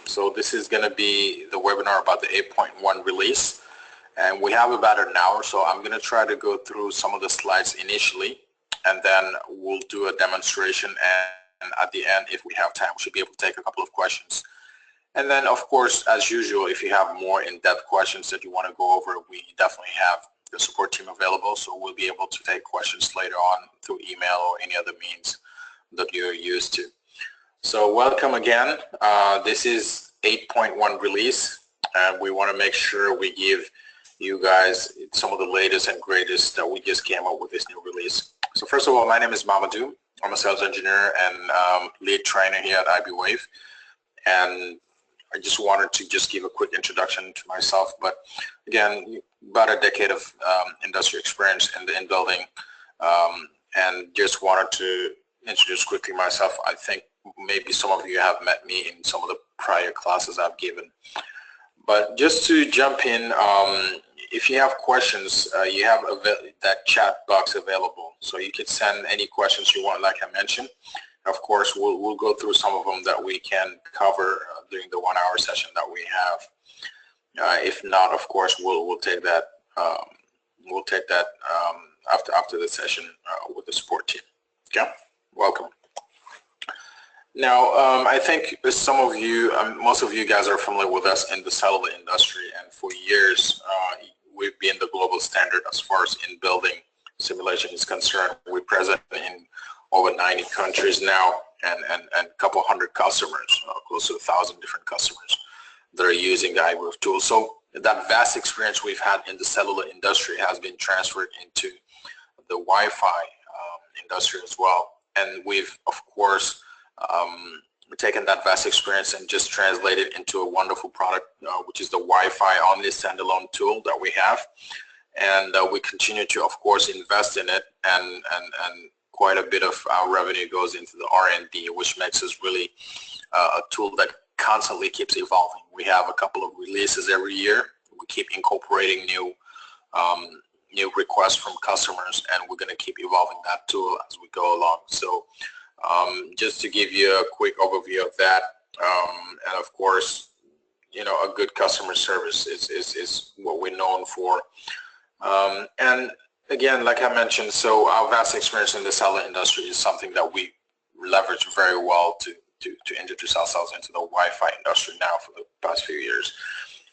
So this is going to be the webinar about the 8.1 release, and we have about an hour, so I'm going to try to go through some of the slides initially, and then we'll do a demonstration, and at the end, if we have time, we should be able to take a couple of questions. And then, of course, as usual, if you have more in-depth questions that you want to go over, we definitely have the support team available, so we'll be able to take questions later on through email or any other means that you're used to. So welcome again. This is 8.1 release, and we want to make sure we give you guys some of the latest and greatest that we just came up with this new release. So first of all, my name is Mamadou. I'm a sales engineer and lead trainer here at iBwave, and I just wanted to just give a quick introduction to myself. But again, about a decade of industry experience in building, and just wanted to introduce quickly myself. I think maybe some of you have met me in some of the prior classes I've given. But just to jump in, if you have questions, you have that chat box available, so you can send any questions you want, like I mentioned. Of course, we'll go through some of them that we can cover during the 1 hour session that we have. If not, of course, we'll take that. We'll take that after the session with the support team. Okay, welcome. Now, I think some of you, most of you guys are familiar with us in the cellular industry, and for years we've been the global standard as far as in building simulation is concerned. We're present in over 90 countries now, and a couple hundred customers, close to 1,000 different customers that are using the iBwave tool. So that vast experience we've had in the cellular industry has been transferred into the Wi-Fi industry as well. And we've, of course, taken that vast experience and just translated into a wonderful product, which is the Wi-Fi only standalone tool that we have. And we continue to, of course, invest in it, and quite a bit of our revenue goes into the R&D, which makes us really a tool that constantly keeps evolving. We have a couple of releases every year. We keep incorporating new requests from customers, and we're going to keep evolving that tool as we go along. So just to give you a quick overview of that, and of course, you know, a good customer service is what we're known for. And again, like I mentioned, so our vast experience in the cellular industry is something that we leverage very well to introduce ourselves into the Wi-Fi industry now for the past few years.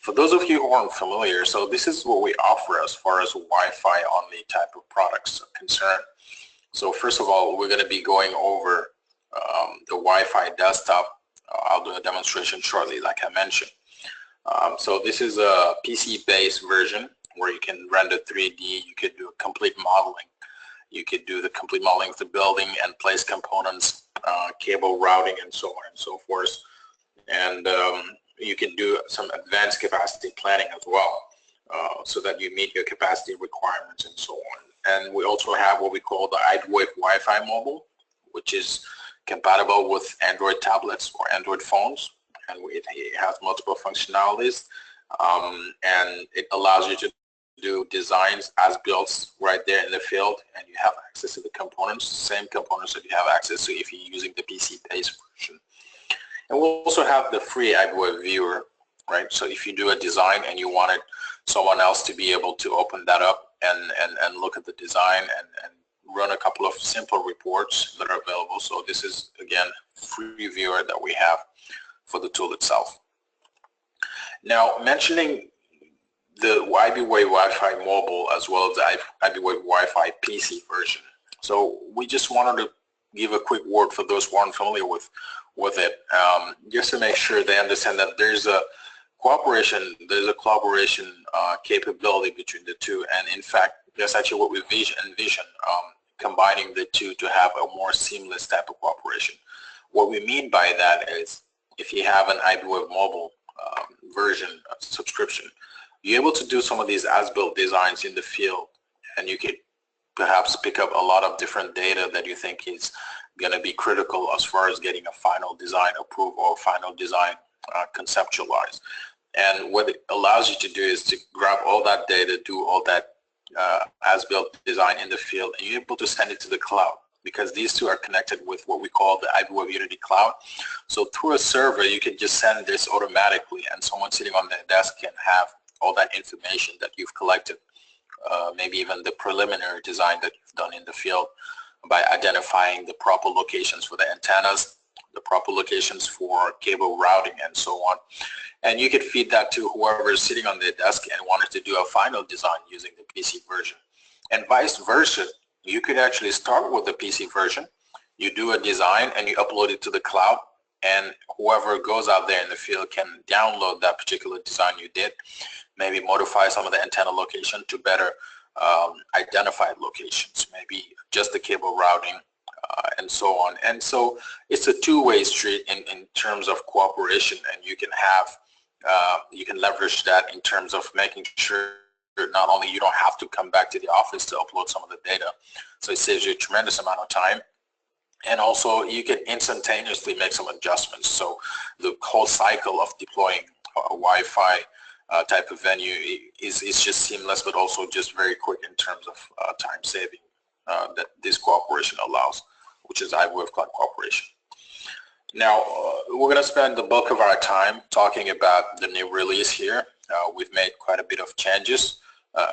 For those of you who aren't familiar, so this is what we offer as far as Wi-Fi only type of products are concerned. So first of all, we're going to be going over the Wi-Fi desktop. I'll do a demonstration shortly, like I mentioned. So this is a PC-based version where you can render 3D, you could do complete modeling. You could do the complete modeling of the building and place components, cable routing, and so on and so forth. And you can do some advanced capacity planning as well, so that you meet your capacity requirements and so on. And we also have what we call the iBwave Wi-Fi mobile, which is compatible with Android tablets or Android phones, and it has multiple functionalities, and it allows you to do designs as built right there in the field, and you have access to the components, same components that you have access to if you're using the PC-based version. And we'll also have the free iBwave viewer, right? So if you do a design and you wanted someone else to be able to open that up and look at the design and run a couple of simple reports that are available. So this is, again, free viewer that we have for the tool itself. Now, mentioning the iBwave Wi-Fi mobile as well as the iBwave Wi-Fi PC version. So we just wanted to give a quick word for those who aren't familiar with it, just to make sure they understand that there's a collaboration capability between the two, and in fact, that's actually what we envision combining the two to have a more seamless type of cooperation. What we mean by that is, if you have an iBwave mobile version subscription, you're able to do some of these as-built designs in the field, and you could perhaps pick up a lot of different data that you think is going to be critical as far as getting a final design approved or final design conceptualized. And what it allows you to do is to grab all that data, do all that as-built design in the field, and you're able to send it to the cloud. because these two are connected with what we call the iBwave Unity Cloud. So through a server, you can just send this automatically, and someone sitting on their desk can have all that information that you've collected, maybe even the preliminary design that you've done in the field by identifying the proper locations for the antennas, the proper locations for cable routing, and so on. And you could feed that to whoever is sitting on their desk and wanted to do a final design using the PC version. And vice versa, you could actually start with the PC version, you do a design and you upload it to the cloud, and whoever goes out there in the field can download that particular design you did, maybe modify some of the antenna location to better identified locations, maybe just the cable routing, and so on. And so it's a two-way street in terms of cooperation, and you can have you can leverage that in terms of making sure not only you don't have to come back to the office to upload some of the data, so it saves you a tremendous amount of time, and also you can instantaneously make some adjustments. So the whole cycle of deploying a Wi-Fi type of venue is just seamless, but also just very quick in terms of time saving that this cooperation allows, which is iBwave Cloud Cooperation. Now, we're going to spend the bulk of our time talking about the new release here. We've made quite a bit of changes,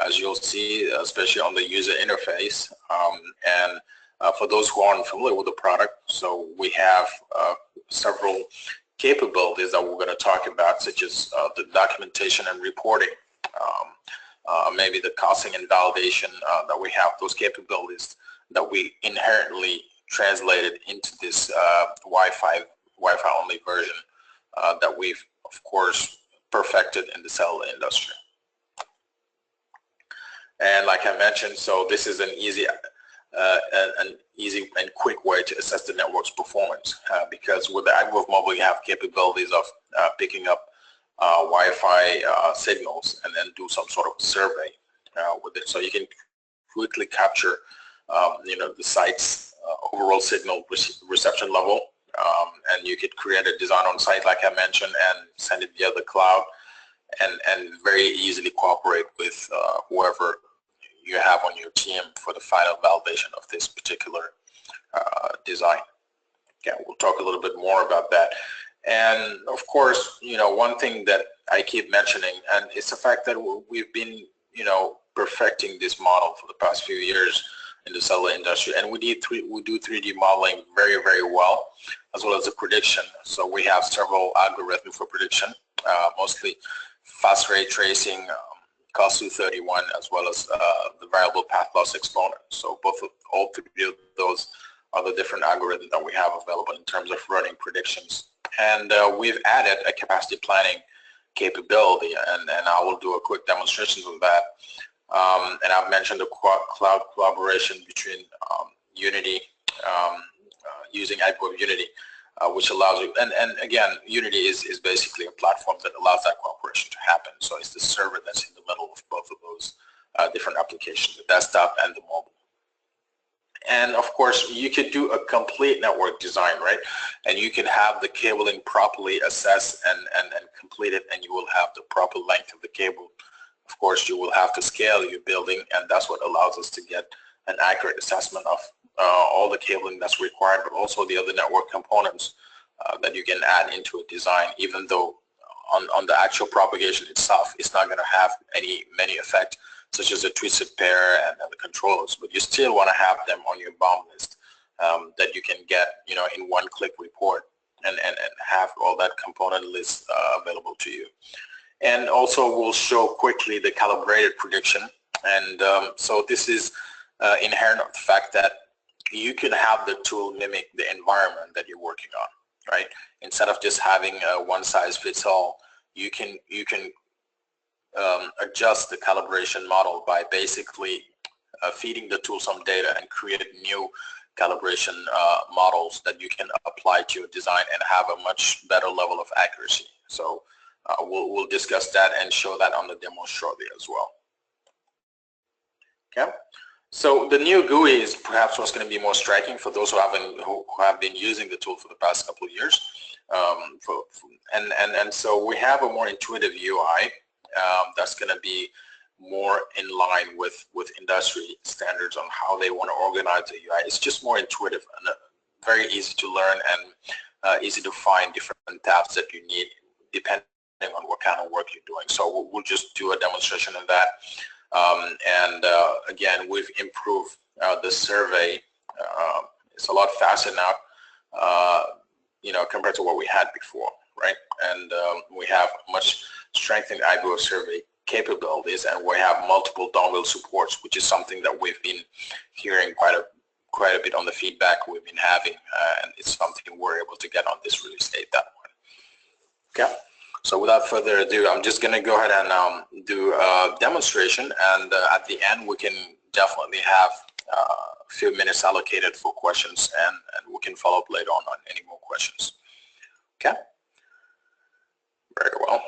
as you'll see, especially on the user interface. And for those who aren't familiar with the product, so we have several capabilities that we're going to talk about, such as the documentation and reporting, maybe the costing and validation that we have, those capabilities that we inherently translated into this Wi-Fi only version that we've, of course, perfected in the cellular industry. And like I mentioned, so this is an easy and quick way to assess the network's performance, because with the iBwave Mobile you have capabilities of picking up Wi-Fi signals and then do some sort of survey with it, so you can quickly capture the site's overall signal reception level, and you could create a design on site like I mentioned and send it via the cloud, and very easily cooperate with whoever you have on your team for the final validation of this particular design. Okay, we'll talk a little bit more about that. And of course, one thing that I keep mentioning, and it's the fact that we've been, perfecting this model for the past few years in the cellular industry, and we do 3D modeling very, very well, as well as the prediction. So we have several algorithms for prediction, mostly fast ray tracing, COS231, as well as the variable path loss exponent. So all three of those are the different algorithms that we have available in terms of running predictions. And we've added a capacity planning capability, and I will do a quick demonstration of that. And I've mentioned the cloud collaboration between Unity, using iBwave Unity, which allows you, and again, Unity is basically a platform that allows that cooperation to happen. So it's the server that's in the middle of both of those different applications, the desktop and the mobile. And of course, you could do a complete network design, right? And you can have the cabling properly assessed and completed, and you will have the proper length of the cable. Of course, you will have to scale your building, and that's what allows us to get an accurate assessment of all the cabling that's required, but also the other network components that you can add into a design, even though on the actual propagation itself, it's not going to have many effect, such as a twisted pair and the controllers, but you still want to have them on your BOM list that you can get, in one-click report and have all that component list available to you. And also we'll show quickly the calibrated prediction, and so this is inherent of the fact that you can have the tool mimic the environment that you're working on, right? Instead of just having a one-size-fits-all, you can adjust the calibration model by basically feeding the tool some data and create new calibration models that you can apply to your design and have a much better level of accuracy. So we'll discuss that and show that on the demo shortly as well. Okay. So the new GUI is perhaps what's going to be more striking for those who have been using the tool for the past couple of years. And so we have a more intuitive UI that's going to be more in line with industry standards on how they want to organize the UI. It's just more intuitive and very easy to learn and easy to find different tabs that you need depending on what kind of work you're doing. So we'll just do a demonstration of that. Again, we've improved the survey. It's a lot faster now, you know, compared to what we had before, right? And we have much strengthened iBwave survey capabilities, and we have multiple dongle supports, which is something that we've been hearing quite a bit on the feedback we've been having, and it's something we're able to get on this release date, that one. Okay, so without further ado, I'm just going to go ahead and do a demonstration, and at the end we can definitely have a few minutes allocated for questions, and we can follow up later on any more questions. Okay, very well.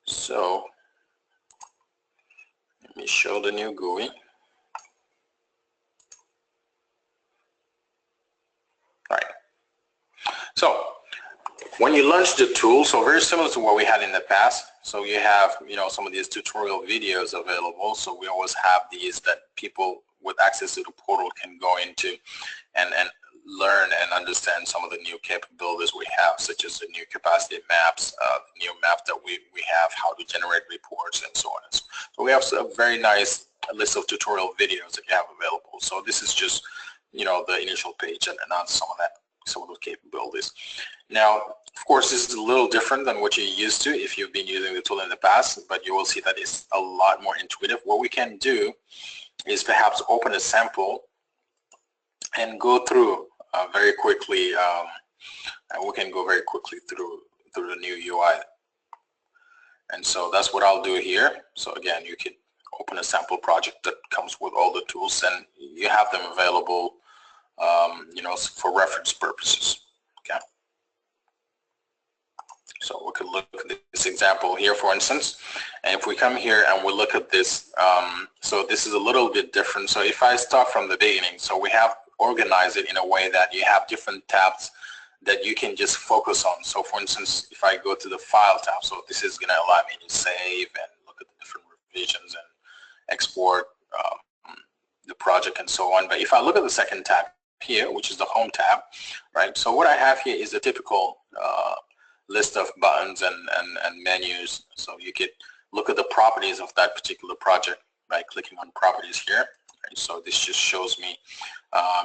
So let me show the new GUI. All right. So when you launch the tool, so very similar to what we had in the past. So you have, you know, some of these tutorial videos available. So we always have these that people with access to the portal can go into and learn and understand some of the new capabilities we have, such as the new capacity maps, new map that we have, how to generate reports, and so on. And so we have a very nice list of tutorial videos that you have available. So this is just, you know, the initial page and on some of those capabilities. Now, of course, this is a little different than what you're used to if you've been using the tool in the past, but you will see that it's a lot more intuitive. What we can do is perhaps open a sample and go through very quickly, and we can go very quickly through the new UI. And so that's what I'll do here. So again, you can open a sample project that comes with all the tools, and you have them available, you know, for reference purposes. Okay. So we could look at this example here, for instance, and if we come here and we look at this, so this is a little bit different. So if I start from the beginning, so we have organized it in a way that you have different tabs that you can just focus on. So for instance, if I go to the File tab, so this is going to allow me to save and look at the different revisions and export the project and so on. But if I look at the second tab here, which is the Home tab, right? So what I have here is a typical list of buttons and menus. So you could look at the properties of that particular project by clicking on Properties here. Right? So this just shows me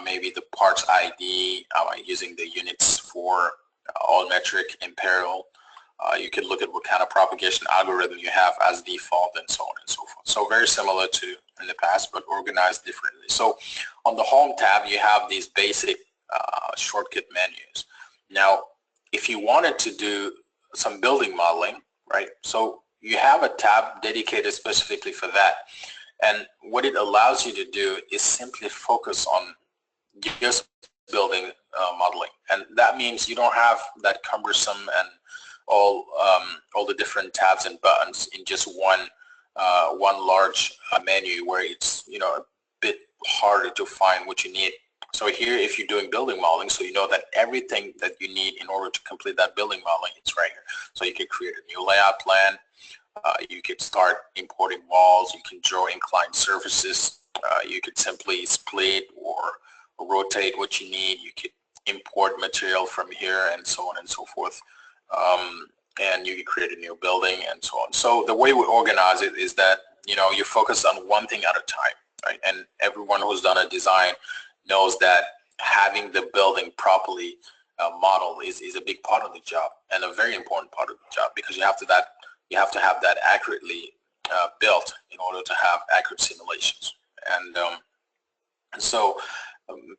maybe the parts ID, using the units for all metric, imperial. You can look at what kind of propagation algorithm you have as default, and so on and so forth. So very similar to in the past, but organized differently. So on the Home tab, you have these basic shortcut menus. Now, if you wanted to do some building modeling, right, so you have a tab dedicated specifically for that. And what it allows you to do is simply focus on just building modeling. And that means you don't have that cumbersome and all the different tabs and buttons in just one large menu where it's, you know, a bit harder to find what you need. So here, if you're doing building modeling, so you know that everything that you need in order to complete that building modeling, it's right here. So you can create a new layout plan. You could start importing walls. You can draw inclined surfaces. You could simply split or rotate what you need. You could import material from here, and so on and so forth. And you can create a new building and so on. So the way we organize it is that, you know, you focus on one thing at a time, right? And everyone who's done a design knows that having the building properly modeled is a big part of the job, and a very important part of the job, because you have to have that accurately built in order to have accurate simulations. And so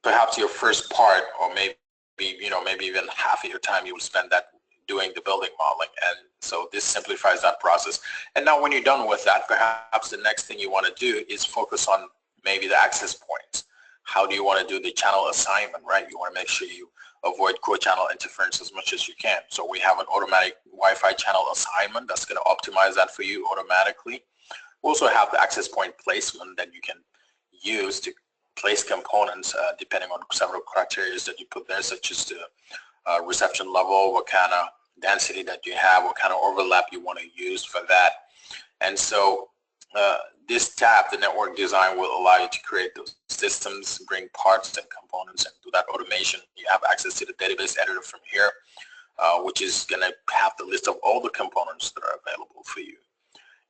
perhaps your first part, or maybe even half of your time, you will spend that doing the building modeling. And so this simplifies that process. And now when you're done with that, perhaps the next thing you want to do is focus on maybe the access points. How do you want to do the channel assignment, right? You want to make sure you avoid co-channel interference as much as you can. So we have an automatic Wi-Fi channel assignment that's going to optimize that for you automatically. We also have the access point placement that you can use to place components depending on several criteria that you put there, such as the reception level, what kind of density that you have, what kind of overlap you want to use for that. And so this tab, the network design, will allow you to create those systems, bring parts and components, and do that automation. You have access to the database editor from here, which is going to have the list of all the components that are available for you.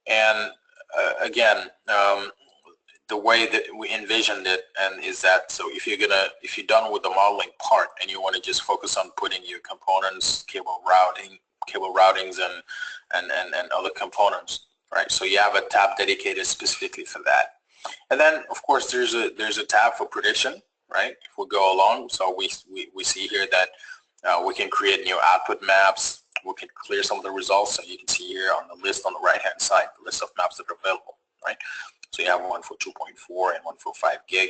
And again, the way that we envisioned it and is that, so if you're done with the modeling part and you want to just focus on putting your components, cable routings and other components, right? So you have a tab dedicated specifically for that. And then of course there's a tab for prediction, right? If we go along, so we see here that we can create new output maps. We can clear some of the results, so you can see here on the list on the right hand side the list of maps that are available, right? So you have one for 2.4 and one for 5 gig,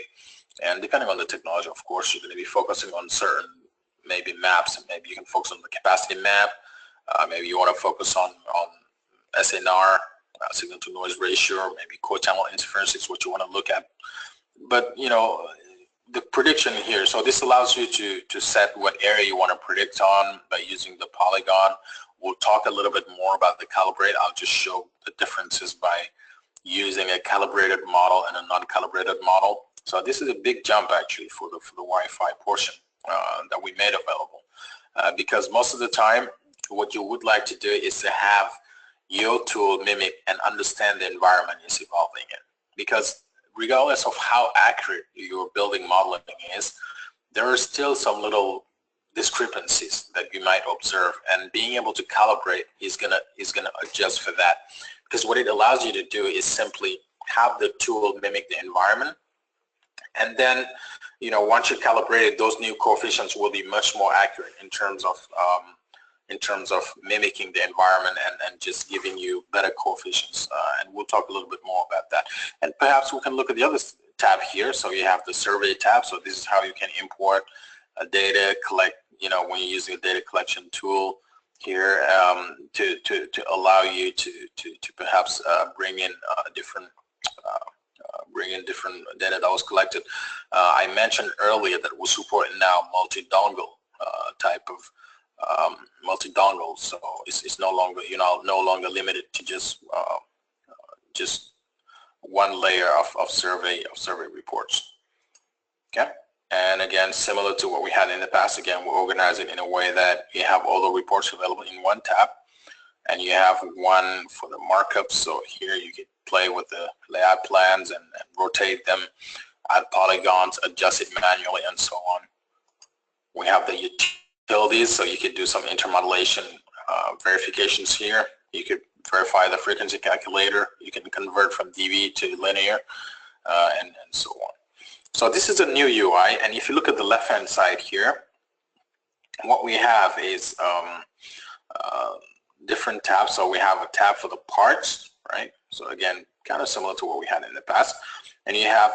and depending on the technology, of course, you're going to be focusing on certain maybe maps. Maybe you can focus on the capacity map. Maybe you want to focus on SNR, signal to noise ratio, or maybe co-channel interference is what you want to look at. But you know, the prediction here, so this allows you to set what area you want to predict on by using the polygon. We'll talk a little bit more about the calibrate. I'll just show the differences by using a calibrated model and a non-calibrated model. So this is a big jump actually for the Wi-Fi portion that we made available, because most of the time what you would like to do is to have your tool mimic and understand the environment it's evolving in, because regardless of how accurate your building modeling is, there are still some little discrepancies that you might observe, and being able to calibrate is gonna adjust for that, because what it allows you to do is simply have the tool mimic the environment, and then you know, once you calibrate it, those new coefficients will be much more accurate in terms of mimicking the environment and just giving you better coefficients, and we'll talk a little bit more about that. And perhaps we can look at the other tab here. So you have the survey tab, so this is how you can import data, collect, you know, when you're using a data collection tool here, to allow you to perhaps bring in different data that was collected. I mentioned earlier that we're supporting now multi-dongle type of multi-dongle, so it's no longer, you know, no longer limited to just one layer of survey reports. Okay. And again, similar to what we had in the past, again, we're organizing in a way that you have all the reports available in one tab, and you have one for the markups. So here you can play with the layout plans and rotate them, add polygons, adjust it manually, and so on. We have the utilities, so you could do some intermodulation verifications here. You could verify the frequency calculator. You can convert from dB to linear, and so on. So this is a new UI, and if you look at the left-hand side here, what we have is different tabs. So we have a tab for the parts, right? So again, kind of similar to what we had in the past, and you have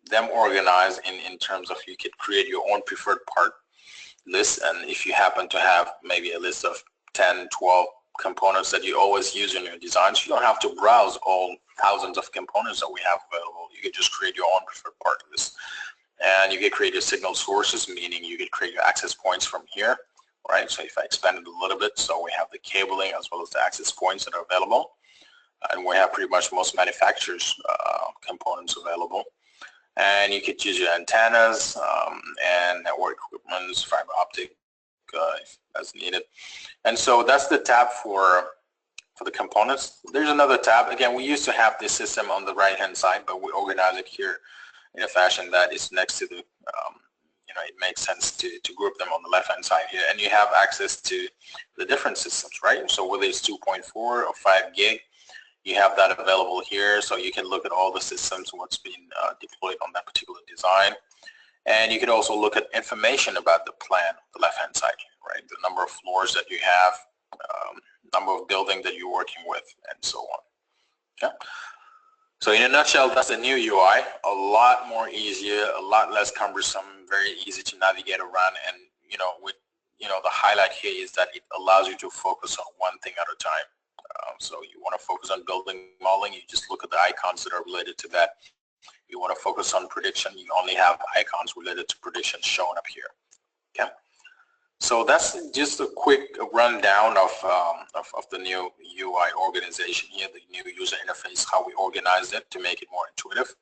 them organized in terms of you could create your own preferred part list, and if you happen to have maybe a list of 10, 12 components that you always use in your designs, you don't have to browse all thousands of components that we have available. You could just create your own preferred part list, and you can create your signal sources, meaning you could create your access points from here, right? So if I expand it a little bit, so we have the cabling as well as the access points that are available, and we have pretty much most manufacturers' components available. And you could use your antennas and network equipment, fiber optic as needed. And so that's the tab for the components. There's another tab. Again, we used to have this system on the right-hand side, but we organize it here in a fashion that is next to the, you know, it makes sense to group them on the left-hand side here. And you have access to the different systems, right? So whether it's 2.4 or 5 gig, you have that available here, so you can look at all the systems, what's been deployed on that particular design. And you can also look at information about the plan, the left-hand side, right? The number of floors that you have, number of buildings that you're working with, and so on. Okay? So in a nutshell, that's a new UI, a lot more easier, a lot less cumbersome, very easy to navigate around, and you know, with the highlight here is that it allows you to focus on one thing at a time. So you want to focus on building modeling, you just look at the icons that are related to that. You want to focus on prediction, you only have icons related to prediction shown up here. Okay. So So that's just a quick rundown of the new UI organization here, the new user interface, how we organize it to make it more intuitive.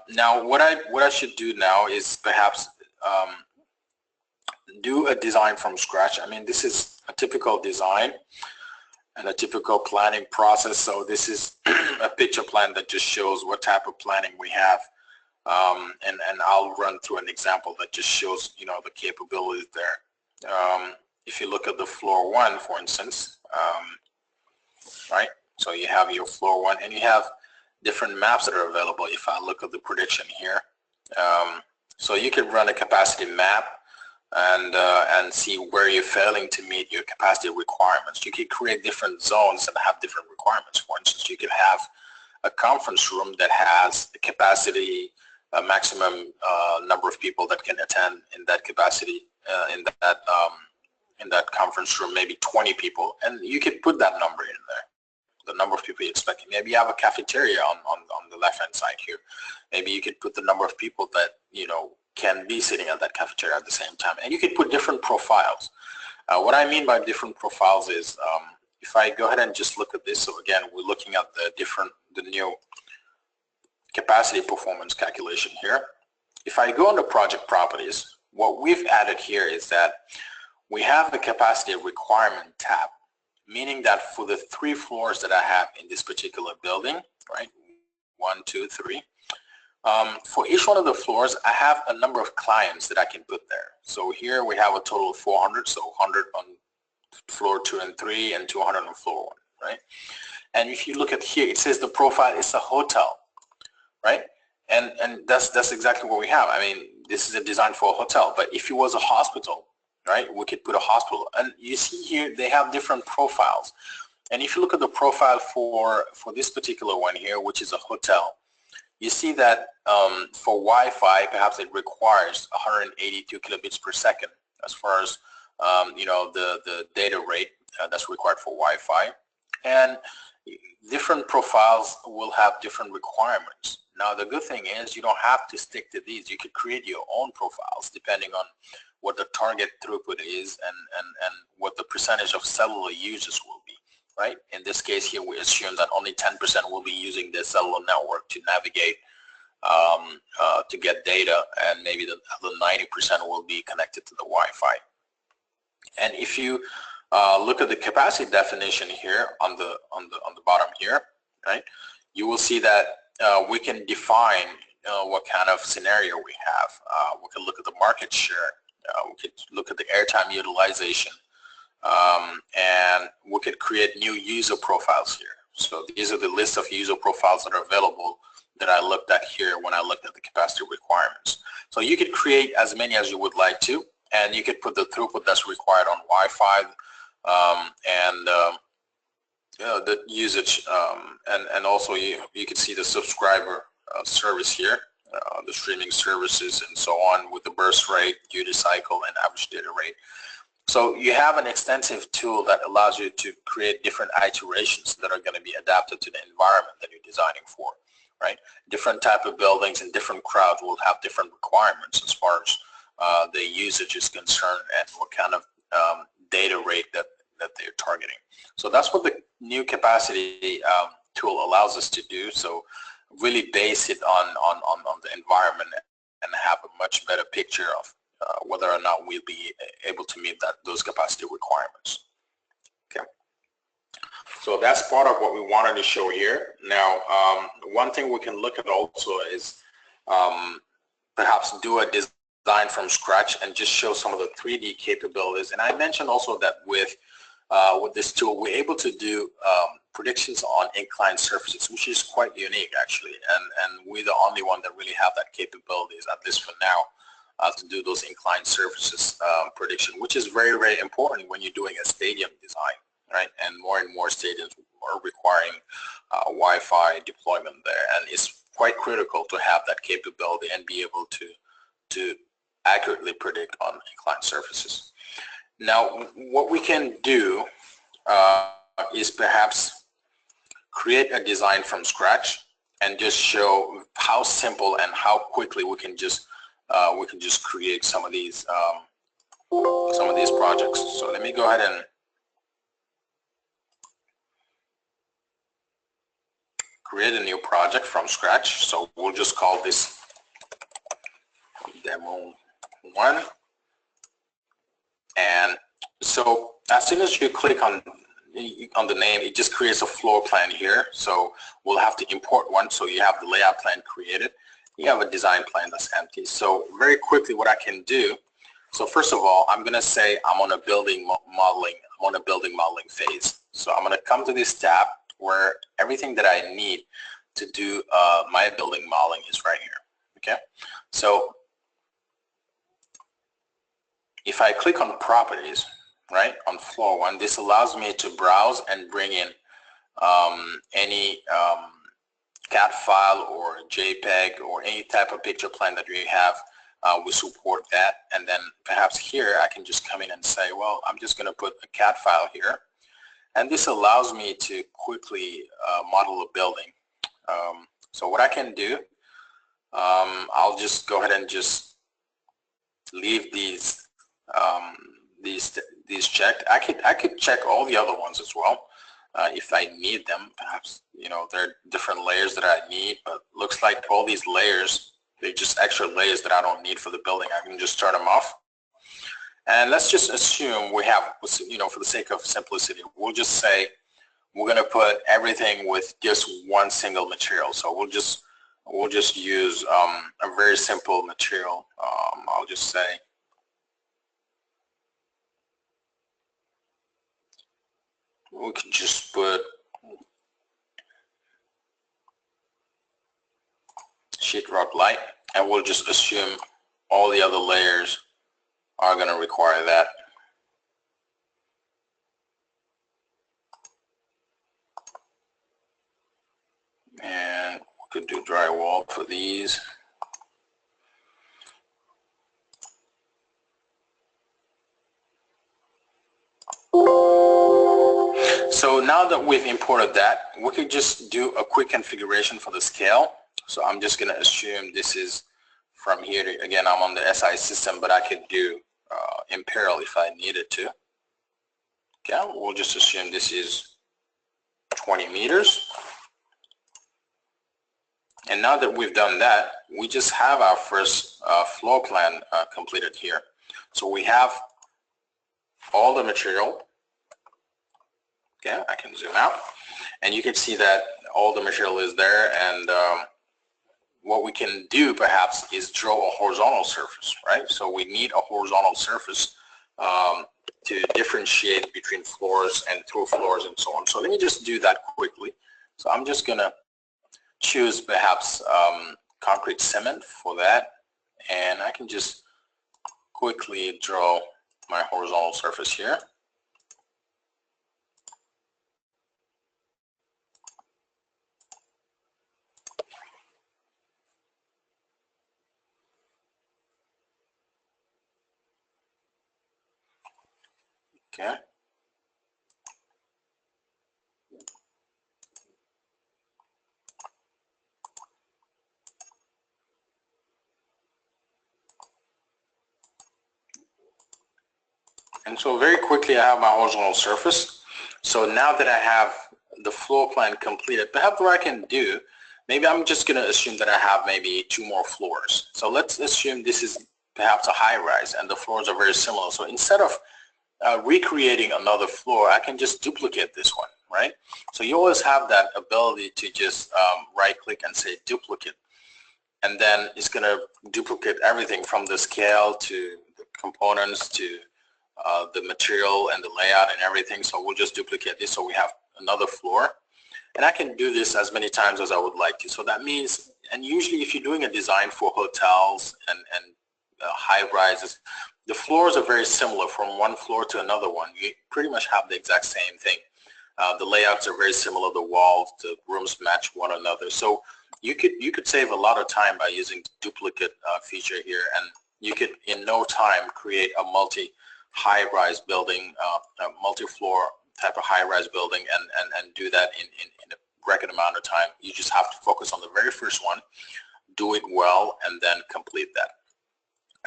Now, what I should do now is perhaps do a design from scratch. I mean, this is a typical design and a typical planning process. So this is a picture plan that just shows what type of planning we have. And I'll run through an example that just shows, you know, the capabilities there. If you look at the floor 1, for instance, right? So you have your floor 1, and you have different maps that are available. If I look at the prediction here, so you can run a capacity map and see where you're failing to meet your capacity requirements. You could create different zones that have different requirements. For instance, you could have a conference room that has a capacity, a maximum number of people that can attend in that capacity, in that conference room, maybe 20 people, and you could put that number in there, the number of people you're expecting. Maybe you have a cafeteria on the left-hand side here. Maybe you could put the number of people that, you know, can be sitting at that cafeteria at the same time, and you could put different profiles. What I mean by different profiles is, if I go ahead and just look at this, so again, we're looking at the new capacity performance calculation here. If I go into project properties, what we've added here is that we have the capacity requirement tab, meaning that for the 3 floors that I have in this particular building, right, 1, 2, 3, for each one of the floors, I have a number of clients that I can put there. So here we have a total of 400, so 100 on floor 2 and 3, and 200 on floor 1, right? And if you look at here, it says the profile is a hotel, right? And that's exactly what we have. I mean, this is a design for a hotel, but if it was a hospital, right, we could put a hospital. And you see here, they have different profiles. And if you look at the profile for this particular one here, which is a hotel, you see that for Wi-Fi, perhaps it requires 182 kilobits per second as far as, you know, the data rate that's required for Wi-Fi. And different profiles will have different requirements. Now, the good thing is you don't have to stick to these. You could create your own profiles depending on what the target throughput is and what the percentage of cellular users will be, right? In this case here, we assume that only 10% will be using the cellular network to navigate, to get data, and maybe the other 90% will be connected to the Wi-Fi. And if you look at the capacity definition here on the bottom here, right, you will see that we can define what kind of scenario we have. We can look at the market share. We could look at the airtime utilization, and we could create new user profiles here. So these are the list of user profiles that are available that I looked at here when I looked at the capacity requirements. So you could create as many as you would like to, and you could put the throughput that's required on Wi-Fi, and the usage, and also you can see the subscriber service here, the streaming services and so on, with the burst rate, duty cycle, and average data rate. So you have an extensive tool that allows you to create different iterations that are going to be adapted to the environment that you're designing for, right? Different type of buildings and different crowds will have different requirements as far as the usage is concerned and what kind of data rate that they're targeting. So that's what the new capacity tool allows us to do. So really base it on the environment and have a much better picture of whether or not we'll be able to meet those capacity requirements. Okay. So that's part of what we wanted to show here. Now, one thing we can look at also is perhaps do a design from scratch and just show some of the 3D capabilities. And I mentioned also that with this tool, we're able to do predictions on inclined surfaces, which is quite unique actually, and we're the only one that really have that capabilities, at least for now, to do those inclined surfaces prediction, which is very, very important when you're doing a stadium design, right? And more stadiums are requiring Wi-Fi deployment there, and it's quite critical to have that capability and be able to accurately predict on inclined surfaces. Now, what we can do is perhaps create a design from scratch and just show how simple and how quickly we can just create some of these some of these projects. So let me go ahead and create a new project from scratch. So we'll just call this demo 1. And so as soon as you click on the name, it just creates a floor plan here. So we'll have to import one. So you have the layout plan created. You have a design plan that's empty. So very quickly what I can do, so first of all, I'm going to say I'm on a building modeling. I'm on a building modeling phase. So I'm going to come to this tab where everything that I need to do my building modeling is right here. Okay. So if I click on properties, right, on floor 1, this allows me to browse and bring in any CAD file or JPEG or any type of picture plan that we have. We support that, and then perhaps here I can just come in and say, well, I'm just going to put a CAD file here, and this allows me to quickly model a building. So what I can do, I'll just go ahead and just leave these checked. I could check all the other ones as well if I need them. Perhaps, you know, there are different layers that I need, but looks like all these layers, they're just extra layers that I don't need for the building. I can just turn them off. And let's just assume we have, you know, for the sake of simplicity, we'll just say we're going to put everything with just one single material. So we'll just use a very simple material. I'll just say we can just put sheetrock light, and we'll just assume all the other layers are going to require that. And we could do drywall for these. So now that we've imported that, we could just do a quick configuration for the scale. So I'm just going to assume this is from here to, again, I'm on the SI system, but I could do imperial if I needed to. Okay, we'll just assume this is 20 meters. And now that we've done that, we just have our first floor plan completed here. So we have all the material. Okay, I can zoom out, and you can see that all the material is there, and what we can do perhaps is draw a horizontal surface, right? So we need a horizontal surface to differentiate between floors and through floors and so on. So let me just do that quickly. So I'm just going to choose perhaps concrete cement for that, and I can just quickly draw my horizontal surface here. Okay. And so very quickly I have my horizontal surface. So now that I have the floor plan completed, perhaps what I can do, maybe I'm just going to assume that I have maybe 2 more floors. So let's assume this is perhaps a high rise and the floors are very similar. So instead of recreating another floor, I can just duplicate this one, right? So you always have that ability to just right click and say duplicate, and then it's going to duplicate everything from the scale to the components to the material and the layout and everything. So we'll just duplicate this so we have another floor, and I can do this as many times as I would like to. So that means, and usually if you're doing a design for hotels and high rises, the floors are very similar from one floor to another one. You pretty much have the exact same thing. The layouts are very similar. The walls, the rooms match one another. So you could save a lot of time by using the duplicate feature here, and you could in no time create a multi-high-rise building, a multi-floor type of high-rise building, and do that in a record amount of time. You just have to focus on the very first one, do it well, and then complete that.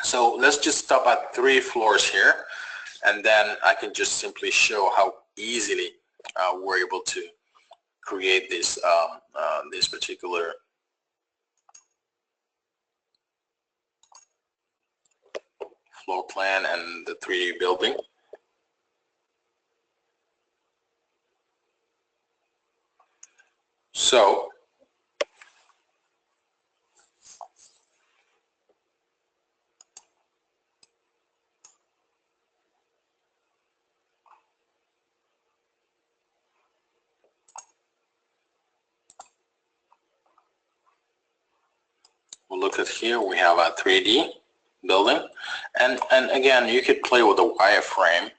So let's just stop at 3 floors here, and then I can just simply show how easily we're able to create this this particular floor plan and the 3D building. So we'll look at here, we have a 3D building, and again, you could play with the wireframe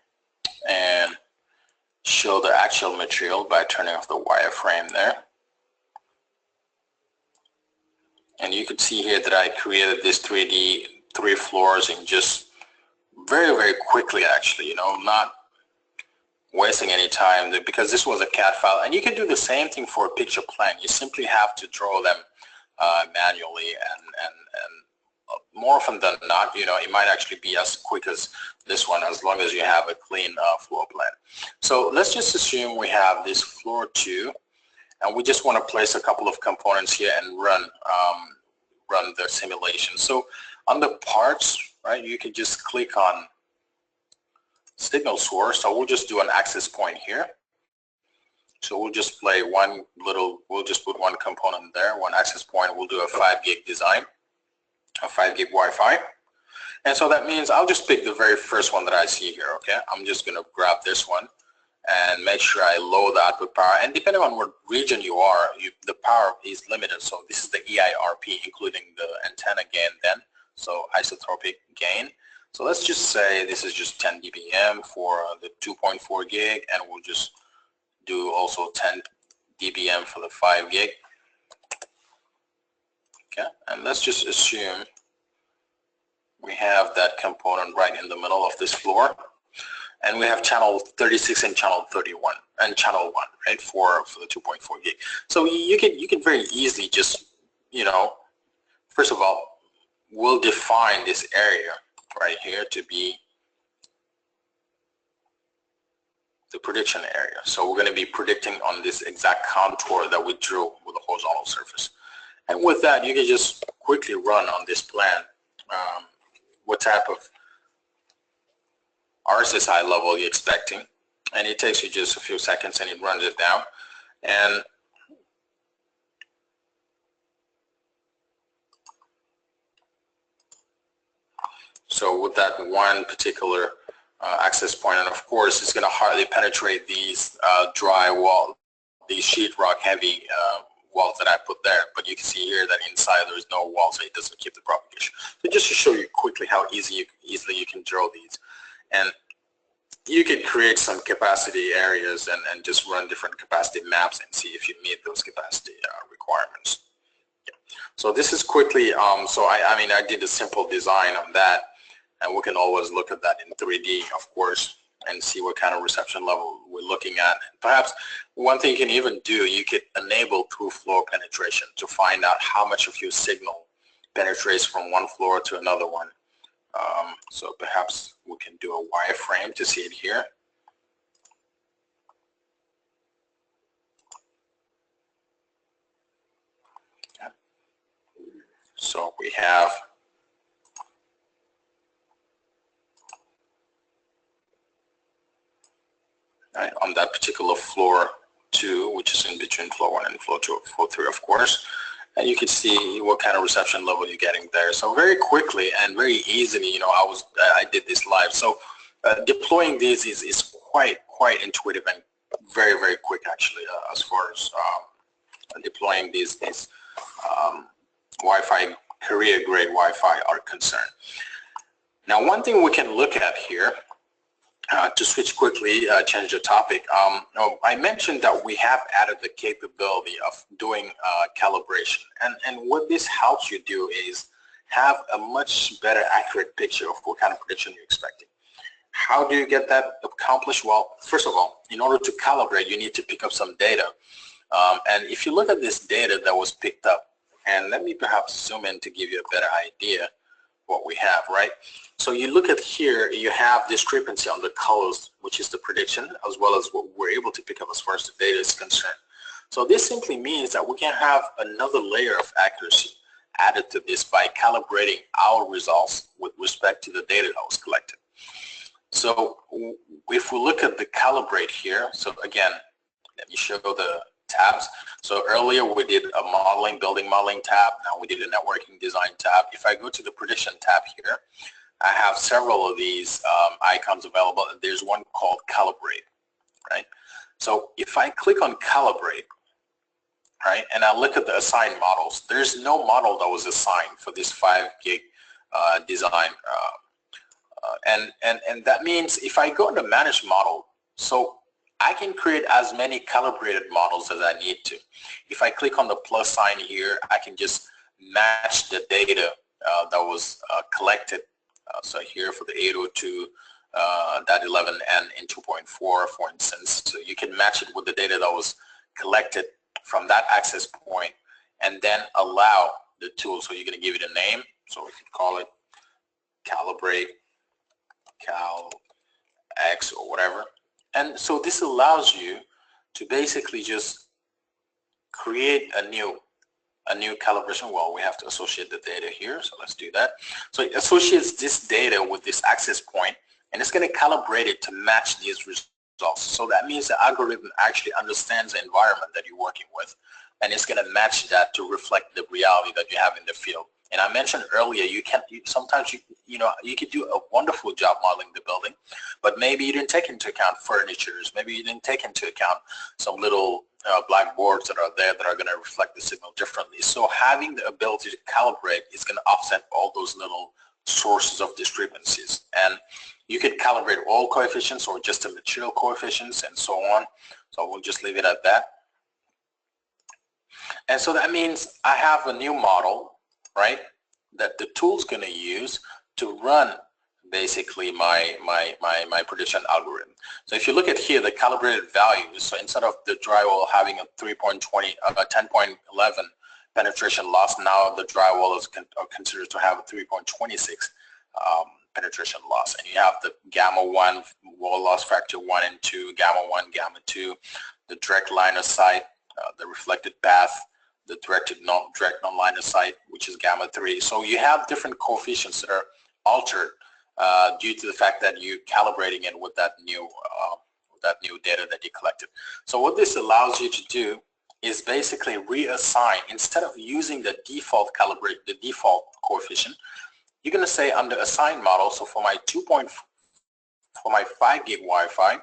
and show the actual material by turning off the wireframe there. And you can see here that I created this 3D 3 floors in just very quickly, actually, you know, not wasting any time, because this was a CAD file. And you can do the same thing for a picture plan. You simply have to draw them manually, and more often than not, you know, it might actually be as quick as this one, as long as you have a clean floor plan. So let's just assume we have this floor 2, and we just want to place a couple of components here and run the simulation. So on the parts, right, you can just click on signal source. So we'll just do an access point here. So we'll just play we'll just put one component there, one access point. We'll do a 5 gig design, a 5 gig Wi-Fi. And so that means I'll just pick the very first one that I see here, okay? I'm just going to grab this one and make sure I load the output power. And depending on what region you are, the power is limited. So this is the EIRP, including the antenna gain then, so isotropic gain. So let's just say this is just 10 dBm for the 2.4 gig, and we'll just do also 10 dBm for the 5 gig. Okay, and let's just assume we have that component right in the middle of this floor, and we have channel 36 and channel 31 and channel 1, right, for the 2.4 gig. So you can very easily just, you know, first of all, we'll define this area right here to be the prediction area. So we're going to be predicting on this exact contour that we drew with a horizontal surface. And with that, you can just quickly run on this plan what type of RSSI level you're expecting, and it takes you just a few seconds and it runs it down. And so with that one particular access point, and of course it's going to hardly penetrate these dry wall, these sheetrock heavy walls that I put there, but you can see here that inside there is no wall, so it doesn't keep the propagation. So just to show you quickly how easily you can draw these, and you can create some capacity areas and just run different capacity maps and see if you meet those capacity requirements. Yeah. So this is quickly, so I mean I did a simple design on that, and we can always look at that in 3D, of course, and see what kind of reception level we're looking at. Perhaps one thing you can even do, you could enable through floor penetration to find out how much of your signal penetrates from one floor to another one. So perhaps we can do a wireframe to see it here. Yeah. So we have right, on that particular floor 2, which is in between floor 1 and floor 2, floor 3, of course, and you can see what kind of reception level you're getting there. So very quickly and very easily, you know, I did this live. So deploying these is quite intuitive and very quick, actually, as far as deploying these Wi-Fi, carrier grade Wi-Fi are concerned. Now, one thing we can look at here, to switch quickly, change the topic. I mentioned that we have added the capability of doing calibration, and what this helps you do is have a much better accurate picture of what kind of prediction you're expecting. How do you get that accomplished? Well, first of all, in order to calibrate, you need to pick up some data, and if you look at this data that was picked up, and let me perhaps zoom in to give you a better idea what we have, right? So you look at here, you have discrepancy on the colors, which is the prediction, as well as what we're able to pick up as far as the data is concerned. So this simply means that we can have another layer of accuracy added to this by calibrating our results with respect to the data that was collected. So if we look at the calibrate here, so again, let me show the tabs. So earlier we did a modeling, building modeling tab. Now we did a networking design tab. If I go to the prediction tab here, I have several of these icons available. There's one called calibrate, right? So if I click on calibrate, right, and I look at the assigned models, there's no model that was assigned for this 5 gig design. And that means if I go into manage model, so I can create as many calibrated models as I need to. If I click on the plus sign here, I can just match the data that was collected. So here for the 802.11 and in 2.4, for instance, so you can match it with the data that was collected from that access point, and then allow the tool. So you're going to give it a name. So we can call it calibrate, cal X or whatever. And so this allows you to basically just create a new calibration. Well, we have to associate the data here, so let's do that. So it associates this data with this access point, and it's going to calibrate it to match these results. So that means the algorithm actually understands the environment that you're working with, and it's going to match that to reflect the reality that you have in the field. And I mentioned earlier, sometimes you could do a wonderful job modeling the building, but maybe you didn't take into account furnitures, maybe you didn't take into account some little black boards that are there that are going to reflect the signal differently. So having the ability to calibrate is going to offset all those little sources of discrepancies. And you could calibrate all coefficients or just the material coefficients and so on. So we'll just leave it at that. And so that means I have a new model, right, that the tool's going to use to run basically my prediction algorithm. So if you look at here, the calibrated values, so instead of the drywall having a 10.11 penetration loss, now the drywall is considered to have a 3.26 penetration loss. And you have the gamma 1, wall loss factor 1 and 2, gamma 1, gamma 2, the direct line of sight, the reflected path, the direct non-line of sight, which is gamma 3. So you have different coefficients that are altered due to the fact that you're calibrating it with that new data that you collected. So what this allows you to do is basically reassign. Instead of using the default coefficient, you're going to say under assign model. So for my 5 gig Wi-Fi,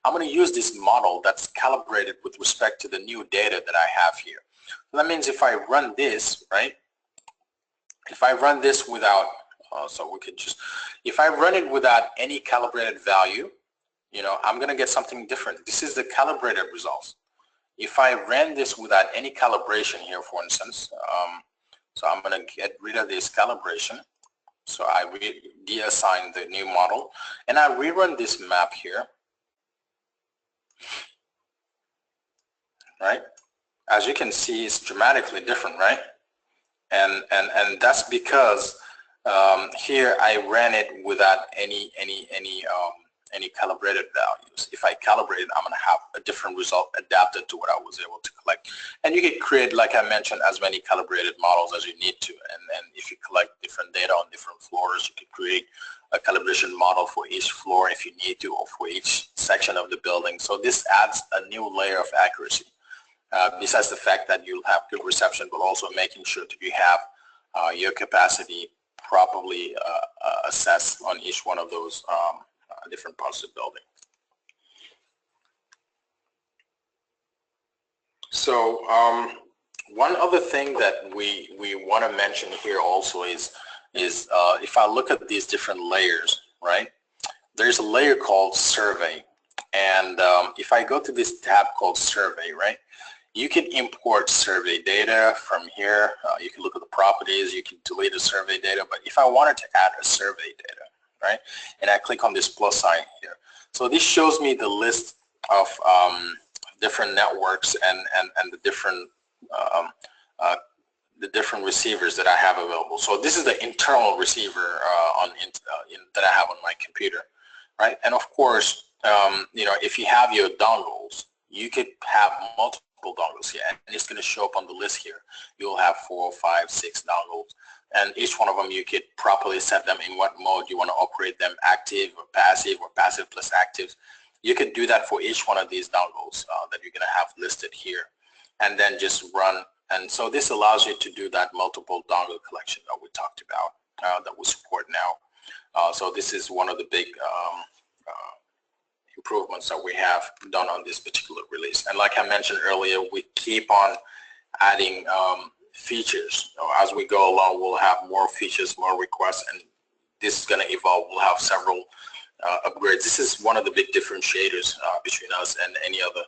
I'm going to use this model that's calibrated with respect to the new data that I have here. So that means if I run this, right? If I run this without, if I run it without any calibrated value, I'm going to get something different. This is the calibrated results. If I ran this without any calibration here, for instance, so I'm going to get rid of this calibration. So I deassign the new model, and I rerun this map here, right? As you can see, it's dramatically different, right? And that's because here I ran it without any calibrated values. If I calibrate it, I'm going to have a different result adapted to what I was able to collect. And you can create, like I mentioned, as many calibrated models as you need to. And if you collect different data on different floors, you can create a calibration model for each floor if you need to, or for each section of the building. So this adds a new layer of accuracy. Besides the fact that you'll have good reception, but also making sure that you have your capacity properly assessed on each one of those different parts of the building. So one other thing that we want to mention here also is if I look at these different layers, right? There's a layer called survey, and if I go to this tab called survey, right? You can import survey data from here. You can look at the properties. You can delete the survey data. But if I wanted to add a survey data, right, and I click on this plus sign here, so this shows me the list of different networks and the different the different receivers that I have available. So this is the internal receiver that I have on my computer, right? And of course, you know, if you have your dongles, you could have multiple dongles here, and it's going to show up on the list here. You'll have 4, 5, 6 dongles, and each one of them you could properly set them in what mode you want to operate them, active or passive plus active. You could do that for each one of these dongles that you're going to have listed here, and then just run. And so this allows you to do that multiple dongle collection that we talked about, that we support now. So this is one of the big improvements that we have done on this particular release. And like I mentioned earlier, we keep on adding features. So as we go along, we'll have more features, more requests, and this is going to evolve. We'll have several upgrades. This is one of the big differentiators between us and any other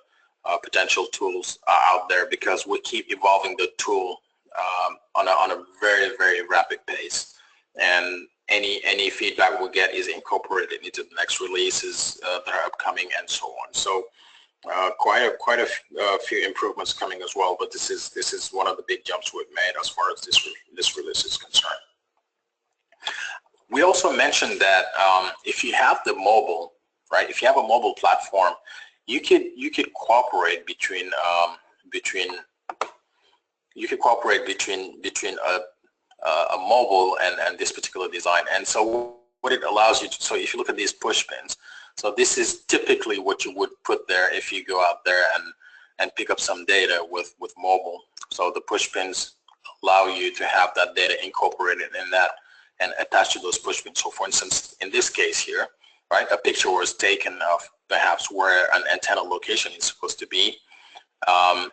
potential tools out there, because we keep evolving the tool on a very, very rapid pace, and any feedback we get is incorporated into the next releases that are upcoming, and so on. So quite a few improvements coming as well, but this is one of the big jumps we've made as far as this release is concerned. We also mentioned that if you have the mobile, right? If you have a mobile platform, you could cooperate between a mobile and this particular design. And so what it allows you to, so if you look at these push pins, so this is typically what you would put there if you go out there and pick up some data with mobile. So the push pins allow you to have that data incorporated in that and attached to those push pins. So for instance, in this case here, right, a picture was taken of perhaps where an antenna location is supposed to be,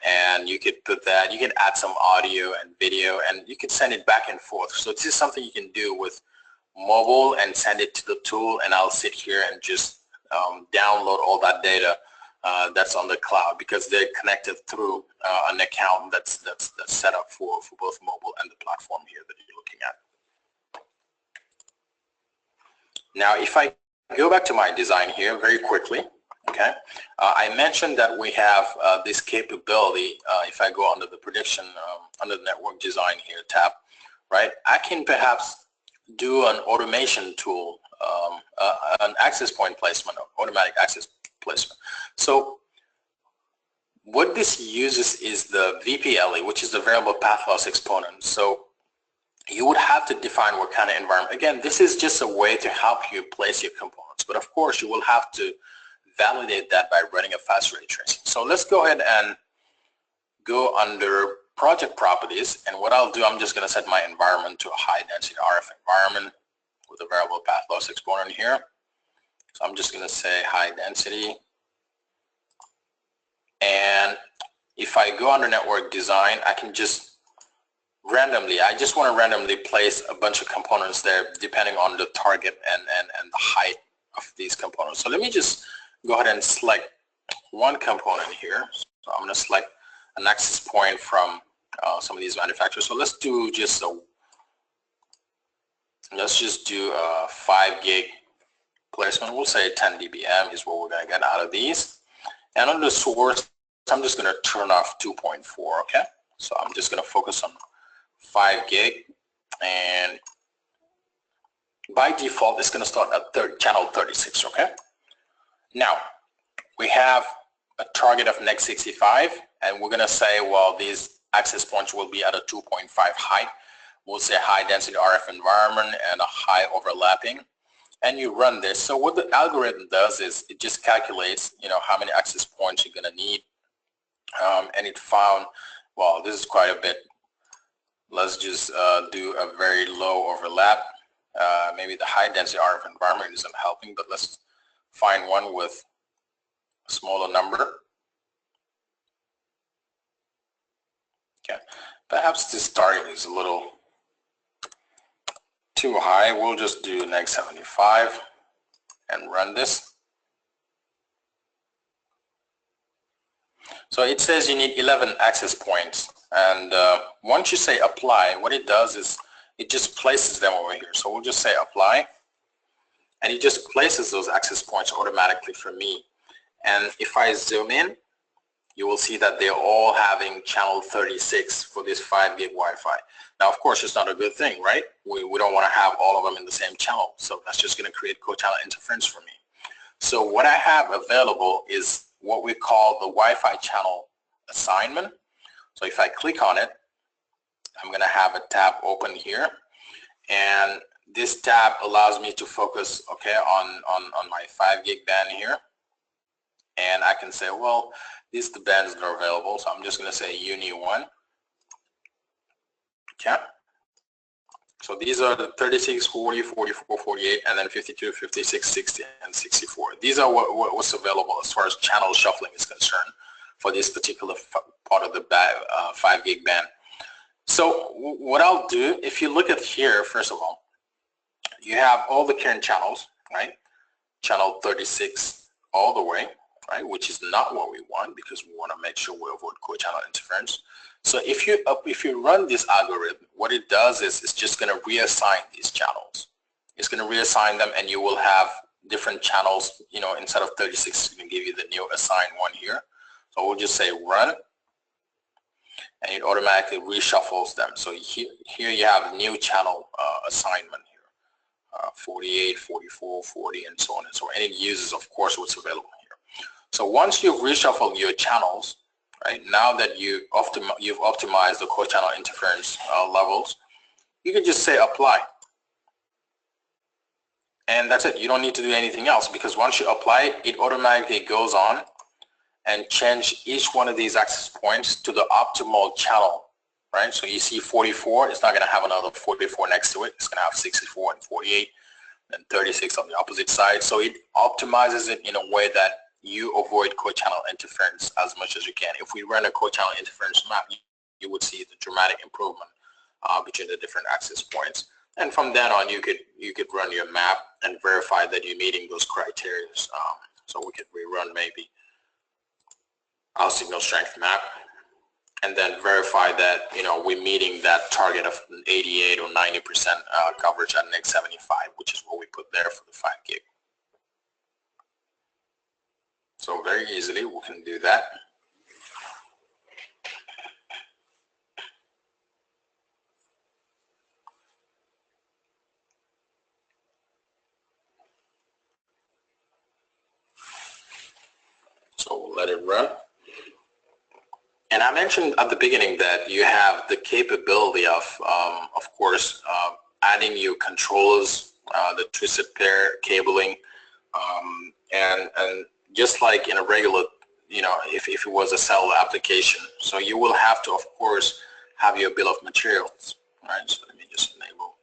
and you could put that, you can add some audio and video, and you can send it back and forth. So this is something you can do with mobile and send it to the tool, and I'll sit here and just download all that data that's on the cloud, because they're connected through an account that's set up for both mobile and the platform here that you're looking at. Now, if I go back to my design here very quickly, okay, I mentioned that we have this capability. If I go under the prediction, under the network design here tab, right, I can perhaps do an automation tool, an access point placement, automatic access placement. So what this uses is the VPLE, which is the variable path loss exponent. So you would have to define what kind of environment. Again, this is just a way to help you place your components, but of course you will have to validate that by running a fast ray tracing. So let's go ahead and go under project properties, and what I'll do, I'm just going to set my environment to a high density RF environment with a variable path loss exponent here. So I'm just going to say high density, and if I go under network design, I can just I just want to randomly place a bunch of components there depending on the target and the height of these components. So let me just go ahead and select one component here. So I'm going to select an access point from some of these manufacturers. So let's do just a 5 gig placement. We'll say 10 dBm is what we're going to get out of these. And on the source, I'm just going to turn off 2.4. Okay, so I'm just going to focus on 5 gig, and by default it's going to start at channel 36. Okay, now we have a target of next 65, and we're going to say, well, these access points will be at a 2.5 height. We'll say high density RF environment and a high overlapping, and you run this. So what the algorithm does is it just calculates, you know, how many access points you're going to need, and it found, well, this is quite a bit. Let's just do a very low overlap. Maybe the high density RF environment isn't helping, but let's find one with a smaller number. Okay, perhaps this target is a little too high. We'll just do next 75 and run this. So it says you need 11 access points, and once you say apply, what it does is it just places them over here. So we'll just say apply, and it just places those access points automatically for me. And if I zoom in, you will see that they're all having channel 36 for this 5 gig Wi-Fi. Now, of course, it's not a good thing, right? We don't want to have all of them in the same channel, so that's just going to create co-channel interference for me. So what I have available is what we call the Wi-Fi channel assignment. So if I click on it, I'm going to have a tab open here, and this tab allows me to focus, okay, on my 5 gig band here, and I can say, well, these are the bands that are available, so I'm just going to say Uni 1. Okay. So these are the 36, 40, 44, 48, and then 52, 56, 60, and 64. These are what's available as far as channel shuffling is concerned for this particular part of the 5 gig band. So what I'll do, if you look at here, first of all, you have all the current channels, right? Channel 36 all the way, right? Which is not what we want, because we want to make sure we avoid co-channel interference. So if you run this algorithm, what it does is it's just going to reassign these channels. It's going to reassign them, and you will have different channels. You know, instead of 36, it's going to give you the new assigned one here. So we'll just say run, and it automatically reshuffles them. So here you have new channel assignment here, 48, 44, 40, and so on and so on. And it uses, of course, what's available here. So once you've reshuffled your channels, right, now that you've optimized the co-channel interference levels, you can just say apply. And that's it. You don't need to do anything else, because once you apply it, it automatically goes on and change each one of these access points to the optimal channel, right? So you see 44, it's not going to have another 44 next to it. It's going to have 64 and 48 and 36 on the opposite side. So it optimizes it in a way that you avoid co-channel interference as much as you can. If we run a co-channel interference map, you would see the dramatic improvement between the different access points. And from then on, you could run your map and verify that you're meeting those criteria. So we could rerun maybe our signal strength map, and then verify that, you know, we're meeting that target of 88 or 90% coverage at NIC 75, which is what we put there for the 5 gig. So very easily we can do that. So we'll let it run. And I mentioned at the beginning that you have the capability of course, adding your controllers, the twisted pair cabling, and just like in a regular, you know, if it was a cellular application. So you will have to, of course, have your bill of materials, right? So let me just enable.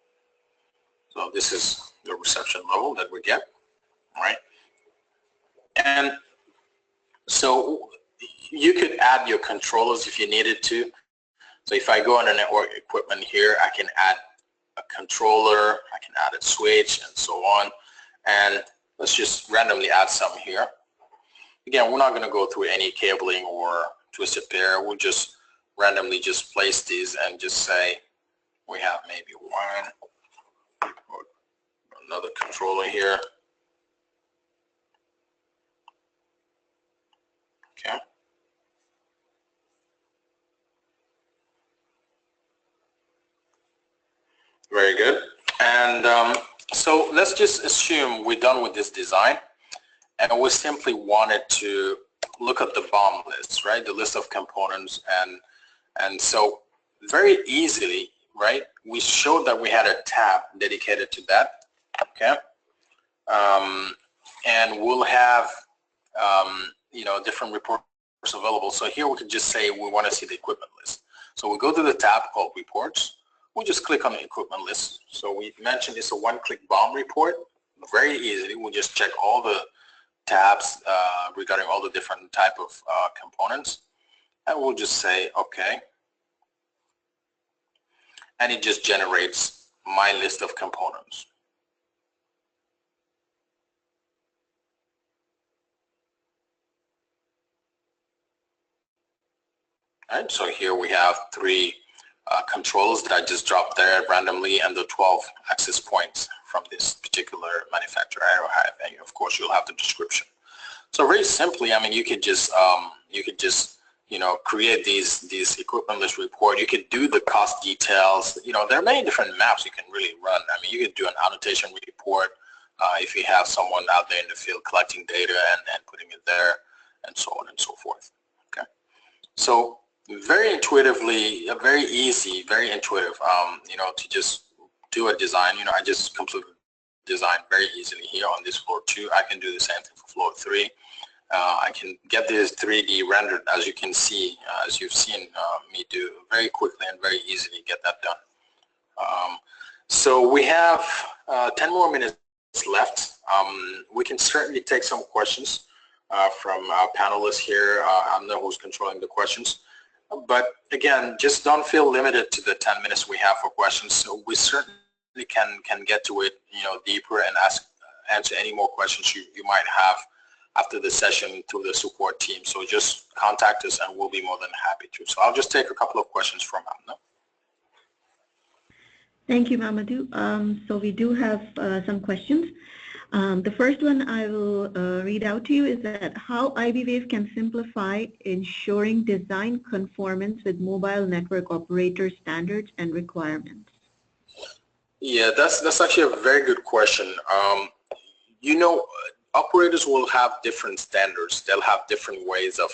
So this is the reception level that we get, right? And so you could add your controllers if you needed to. So if I go on the network equipment here, I can add a controller, I can add a switch, and so on. And let's just randomly add some here. Again, we're not going to go through any cabling or twisted pair. We'll just randomly just place these and just say we have maybe one, another controller here. Okay. Very good. And so let's just assume we're done with this design, and we simply wanted to look at the BOM list, right? The list of components, and so very easily, right? We showed that we had a tab dedicated to that, okay? And we'll have you know, different reports available. So here we can just say we want to see the equipment list. So we go to the tab called reports. We'll just click on the equipment list. So we mentioned it's a one-click BOM report. Very easily, we'll just check all the tabs regarding all the different type of components, and we'll just say okay, and it just generates my list of components. All right, so here we have 3 controls that I just dropped there randomly, and the 12 access points from this particular manufacturer, Arrowhead, and of course you'll have the description. So very simply, I mean, you could just create these equipment list report. You can do the cost details. There are many different maps you can really run. I mean, you can do an annotation report if you have someone out there in the field collecting data and putting it there, and so on and so forth. Okay, so very intuitively, very easy, very intuitive. To just do a design. I just completed design very easily here on this floor 2. I can do the same thing for floor 3. I can get this 3D rendered, as you can see, as you've seen me do very quickly and very easily get that done. So we have 10 more minutes left. We can certainly take some questions from our panelists here. I'm the who's controlling the questions. But again, just don't feel limited to the 10 minutes we have for questions. So we certainly can get to it, deeper and answer any more questions you might have after the session through the support team. So just contact us and we'll be more than happy to. So I'll just take a couple of questions from Amna. Thank you, Mamadou. So we do have some questions. The first one I will read out to you is that how iBwave can simplify ensuring design conformance with mobile network operator standards and requirements. Yeah, that's actually a very good question. Operators will have different standards. They'll have different ways of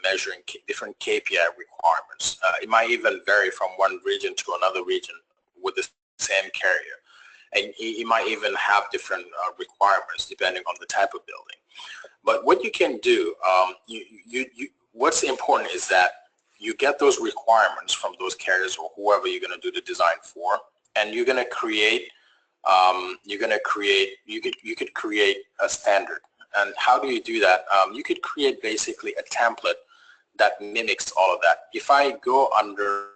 measuring different KPI requirements. It might even vary from one region to another region with the same carrier. And it might even have different requirements depending on the type of building. But what you can do, what's important is that you get those requirements from those carriers or whoever you're going to do the design for, and you're going to create you could create a standard. And how do you do that? You could create basically a template that mimics all of that. If I go under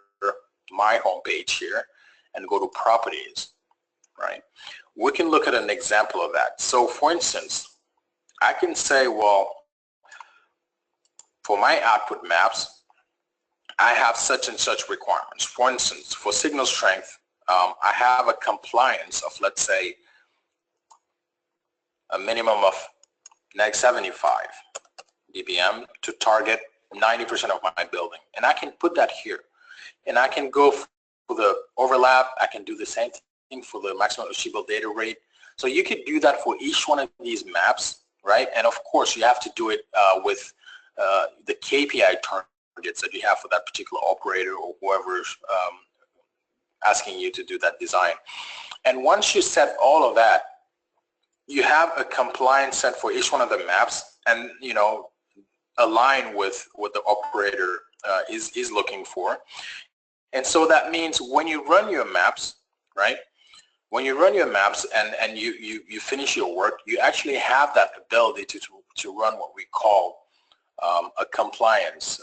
my homepage here and go to properties, right, we can look at an example of that. So for instance, I can say, well, for my output maps, I have such and such requirements. For instance, for signal strength, I have a compliance of, let's say, a minimum of -75 dBm to target 90% of my building. And I can put that here. And I can go for the overlap. I can do the same thing for the maximum achievable data rate. So you could do that for each one of these maps, right? And of course, you have to do it with the KPI targets that you have for that particular operator or whoever's asking you to do that design. And once you set all of that, you have a compliance set for each one of the maps, and align with what the operator is looking for. And so that means when you run your maps, right? When you run your maps and you finish your work, you actually have that ability to run what we call a compliance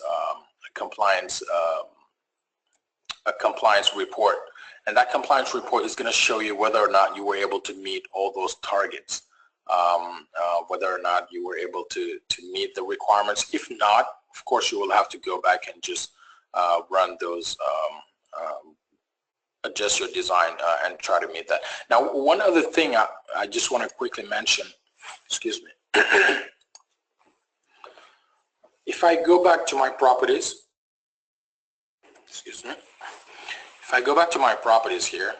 report. And that compliance report is going to show you whether or not you were able to meet all those targets, whether or not you were able to meet the requirements. If not, of course, you will have to go back and just run those, adjust your design and try to meet that. Now, one other thing I just want to quickly mention, excuse me. If I go back to my properties, excuse me. If I go back to my properties here,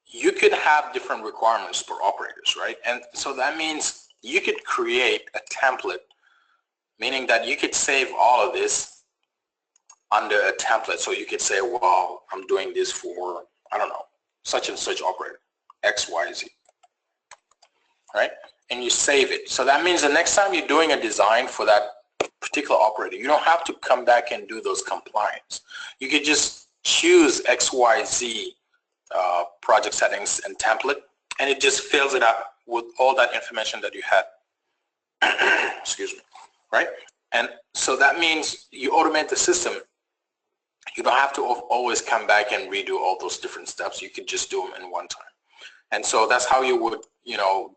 you could have different requirements for operators, right? And so that means you could create a template, meaning that you could save all of this under a template. So you could say, well, I'm doing this for, I don't know, such and such operator, XYZ, right? And you save it. So that means the next time you're doing a design for that particular operator, you don't have to come back and do those compliance. You could just choose XYZ project settings and template, and it just fills it up with all that information that you had. Excuse me, right? And so that means you automate the system. You don't have to always come back and redo all those different steps. You could just do them in one time. And so that's how you would,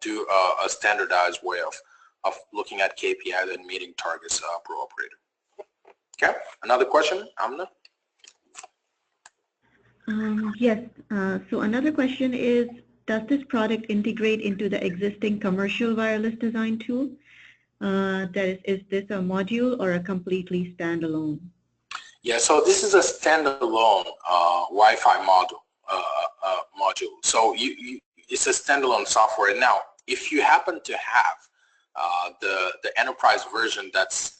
do a standardized way of looking at KPIs and meeting targets per operator. Okay, another question, Amna? Yes, so another question is, does this product integrate into the existing commercial wireless design tool? That is this a module or a completely standalone? Yeah, so this is a standalone Wi-Fi module. So it's a standalone software. Now, if you happen to have the enterprise version that's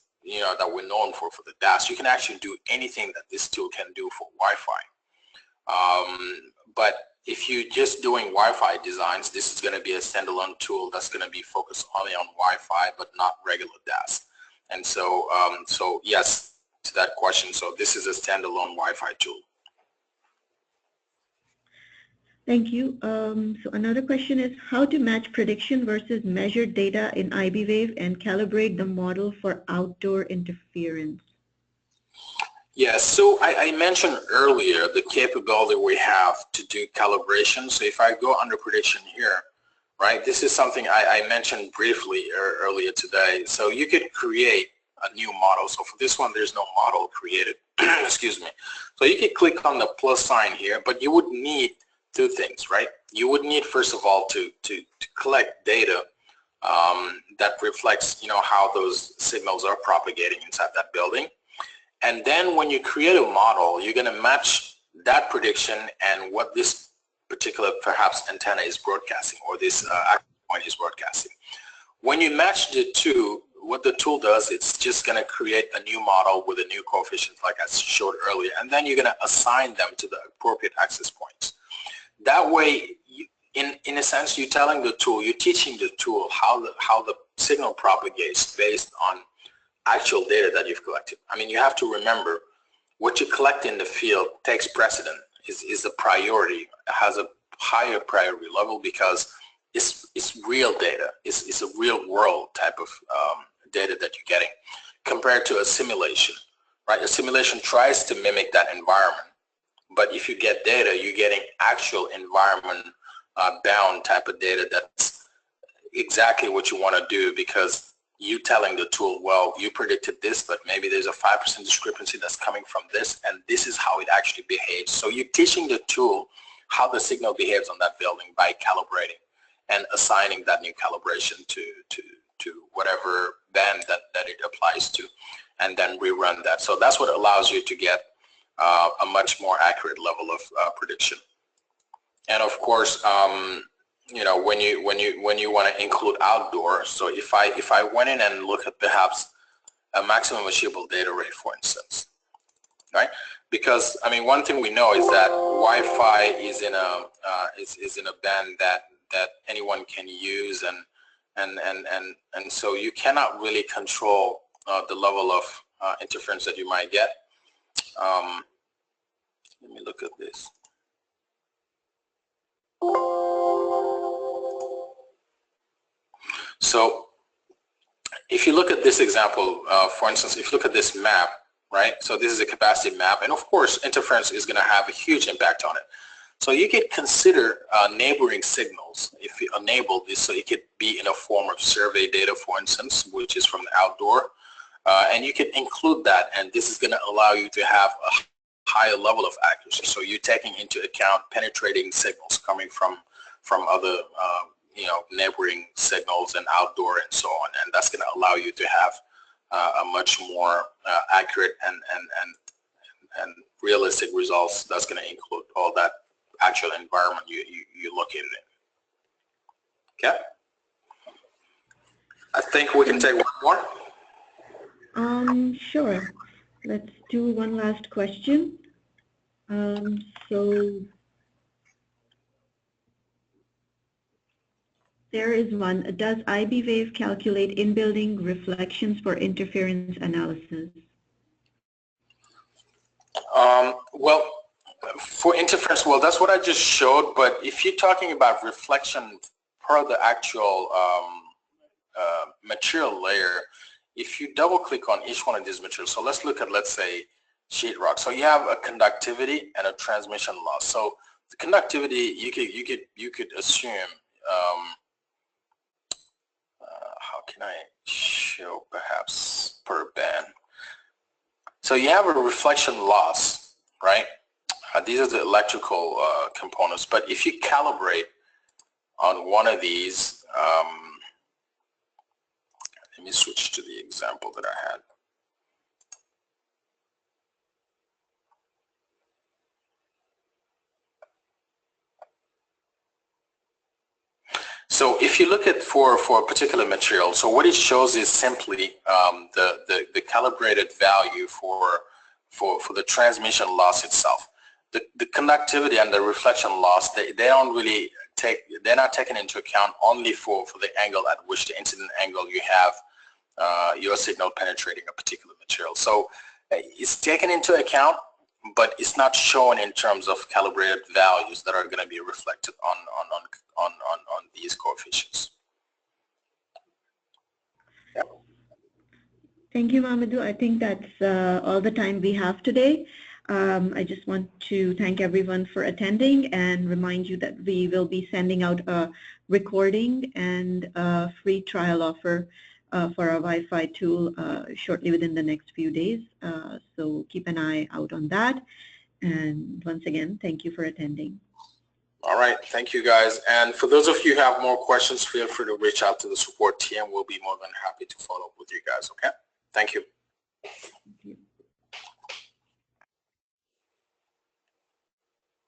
that we're known for the DAS, you can actually do anything that this tool can do for Wi-Fi. But if you're just doing Wi-Fi designs, this is going to be a standalone tool that's going to be focused only on Wi-Fi, but not regular DAS. And so, so yes, to that question, so this is a standalone Wi-Fi tool. Thank you. So another question is how to match prediction versus measured data in iBwave and calibrate the model for outdoor interference. Yes, so I mentioned earlier the capability we have to do calibration. So if I go under prediction here, right, this is something I mentioned briefly earlier today. So you could create a new model. So for this one, there's no model created. Excuse me. So you could click on the plus sign here, but you would need two things, right? You would need, first of all, to collect data that reflects, how those signals are propagating inside that building. And then when you create a model, you're going to match that prediction and what this particular perhaps antenna is broadcasting, or this access point is broadcasting. When you match the two, what the tool does, it's just going to create a new model with a new coefficient like I showed earlier, and then you're going to assign them to the appropriate access points. That way, in a sense, you're telling the tool, you're teaching the tool how the signal propagates based on actual data that you've collected. I mean, you have to remember what you collect in the field takes precedent, is a priority, has a higher priority level because it's real data, it's a real world type of data that you're getting compared to a simulation, right? A simulation tries to mimic that environment, but if you get data, you're getting actual environment bound type of data that's exactly what you want to do, because you telling the tool, well, you predicted this, but maybe there's a 5% discrepancy that's coming from this, and this is how it actually behaves. So you're teaching the tool how the signal behaves on that building by calibrating and assigning that new calibration to whatever band that it applies to, and then rerun that. So that's what allows you to get a much more accurate level of prediction. And of course, when you want to include outdoor, so if I went in and look at perhaps a maximum achievable data rate, for instance, right? Because I mean, one thing we know is that Wi-Fi is in a band that anyone can use, and so you cannot really control the level of interference that you might get. Let me look at this. So if you look at this example, for instance, if you look at this map, right? So this is a capacity map, and of course interference is going to have a huge impact on it. So you could consider neighboring signals if you enable this. So it could be in a form of survey data, for instance, which is from the outdoor, and you can include that, and this is going to allow you to have a higher level of accuracy. So you're taking into account penetrating signals coming from other neighboring signals and outdoor and so on, and that's going to allow you to have a much more accurate and realistic results. That's going to include all that actual environment you located in. Okay, I think we can take one more. Sure. Let's do one last question. So there is one. Does iBwave calculate in-building reflections for interference analysis? Well, for interference, well, that's what I just showed, but if you're talking about reflection per the actual material layer, if you double click on each one of these materials, so let's look at, let's say, sheetrock. So you have a conductivity and a transmission loss. So the conductivity, you could assume, how can I show perhaps per band? So you have a reflection loss, right? These are the electrical components, but if you calibrate on one of these, let Let me switch to the example that I had. So if you look at for a particular material, so what it shows is simply the calibrated value for the transmission loss itself. The conductivity and the reflection loss, they don't really they're not taken into account only for the angle at which the incident angle you have your signal penetrating a particular material. So it's taken into account, but it's not shown in terms of calibrated values that are going to be reflected on these coefficients. Yeah. Thank you, Mamadou. I think that's all the time we have today. I just want to thank everyone for attending and remind you that we will be sending out a recording and a free trial offer for our Wi-Fi tool shortly within the next few days. So keep an eye out on that. And once again, thank you for attending. All right, thank you guys. And for those of you who have more questions, feel free to reach out to the support team. We'll be more than happy to follow up with you guys, okay? Thank you. Thank you.